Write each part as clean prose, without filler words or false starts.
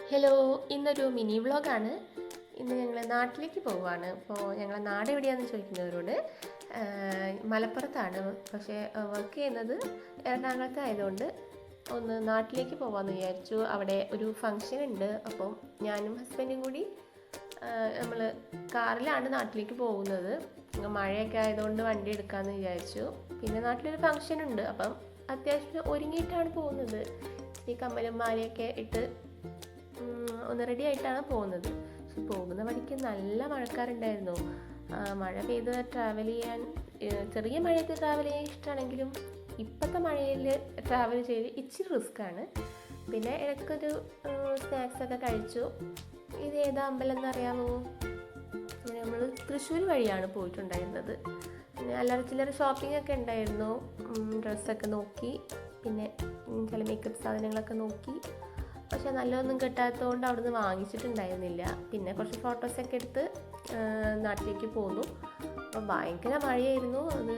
Hello, ഇന്നൊരു mini വ്ളോഗാണ്. ഇന്ന് ഞങ്ങൾ നാട്ടിലേക്ക് പോവുകയാണ്. അപ്പോൾ ഞങ്ങളെ നാട് എവിടെയാണെന്ന് ചോദിക്കുന്നവരോട് മലപ്പുറത്താണ്, പക്ഷേ വർക്ക് ചെയ്യുന്നത് എറണാകുളത്ത് ആയതുകൊണ്ട് ഒന്ന് നാട്ടിലേക്ക് പോകാമെന്ന് വിചാരിച്ചു. അവിടെ ഒരു ഫങ്ഷൻ ഉണ്ട്. അപ്പം ഞാനും ഹസ്ബൻഡും കൂടി നമ്മൾ കാറിലാണ് നാട്ടിലേക്ക് പോകുന്നത്. മഴയൊക്കെ ആയതുകൊണ്ട് വണ്ടി എടുക്കാമെന്ന് വിചാരിച്ചു. പിന്നെ നാട്ടിലൊരു ഫങ്ഷൻ ഉണ്ട്, അപ്പം അത്യാവശ്യം ഒരുങ്ങിയിട്ടാണ് പോകുന്നത്. ഈ കമ്മലും മാലയൊക്കെ ഇട്ട് ഒന്ന് റെഡി ആയിട്ടാണ് പോകുന്നത്. പക്ഷെ പോകുന്ന വഴിക്ക് നല്ല മഴക്കാറുണ്ടായിരുന്നു. മഴ പെയ്ത് ട്രാവൽ ചെയ്യാൻ, ചെറിയ മഴയത്ത് ട്രാവൽ ചെയ്യാൻ ഇഷ്ടമാണെങ്കിലും ഇപ്പോഴത്തെ മഴയിൽ ട്രാവൽ ചെയ്ത് ഇച്ചിരി റിസ്ക്കാണ്. പിന്നെ ഇടയ്ക്കൊരു സ്നാക്സൊക്കെ കഴിച്ചു. ഇത് ഏതാ അമ്പലം എന്നറിയാമോ? നമ്മൾ തൃശ്ശൂർ വഴിയാണ് പോയിട്ടുണ്ടായിരുന്നത്. പിന്നെ അല്ലറ ചില്ലറ ഷോപ്പിംഗ് ഒക്കെ ഉണ്ടായിരുന്നു. ഡ്രസ്സൊക്കെ നോക്കി, പിന്നെ ചില മേക്കപ്പ് സാധനങ്ങളൊക്കെ നോക്കി. പക്ഷെ നല്ലതൊന്നും കിട്ടാത്തതുകൊണ്ട് അവിടുന്ന് വാങ്ങിച്ചിട്ടുണ്ടായിരുന്നില്ല. പിന്നെ കുറച്ച് ഫോട്ടോസൊക്കെ എടുത്ത് നാട്ടിലേക്ക് പോന്നു. അപ്പോൾ ഭയങ്കര മഴയായിരുന്നു. അത്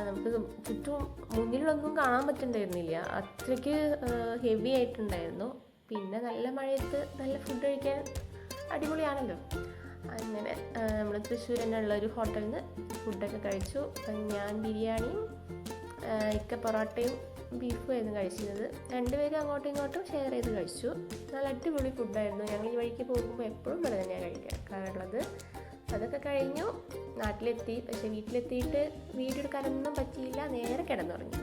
നമുക്ക് ചുറ്റും മുന്നിലൊന്നും കാണാൻ പറ്റുന്നുണ്ടായിരുന്നില്ല, അത്രയ്ക്ക് ഹെവി ആയിട്ടുണ്ടായിരുന്നു. പിന്നെ നല്ല മഴയത്ത് നല്ല ഫുഡ് കഴിക്കാൻ അടിപൊളിയാണല്ലോ. അങ്ങനെ നമ്മൾ തൃശ്ശൂർ തന്നെ ഉള്ളൊരു ഹോട്ടലിൽ നിന്ന് ഫുഡൊക്കെ കഴിച്ചു. ഞാൻ ബിരിയാണിയും ഇക്ക പൊറോട്ടയും ബീഫും ആയിരുന്നു കഴിച്ചിരുന്നത്. രണ്ടുപേരും അങ്ങോട്ടും ഇങ്ങോട്ടും ഷെയർ ചെയ്ത് കഴിച്ചു. നല്ല അടിപൊളി ഫുഡായിരുന്നു. ഞങ്ങൾ ഈ വഴിക്ക് പോകുമ്പോൾ എപ്പോഴും ഇവിടെ തന്നെയാണ് കഴിക്കാറുള്ളത്. അതൊക്കെ കഴിഞ്ഞു നാട്ടിലെത്തി. പക്ഷേ വീട്ടിലെത്തിയിട്ട് വീഡിയോ എടുക്കാനൊന്നും പറ്റിയില്ല, നേരെ കിടന്നുറങ്ങി.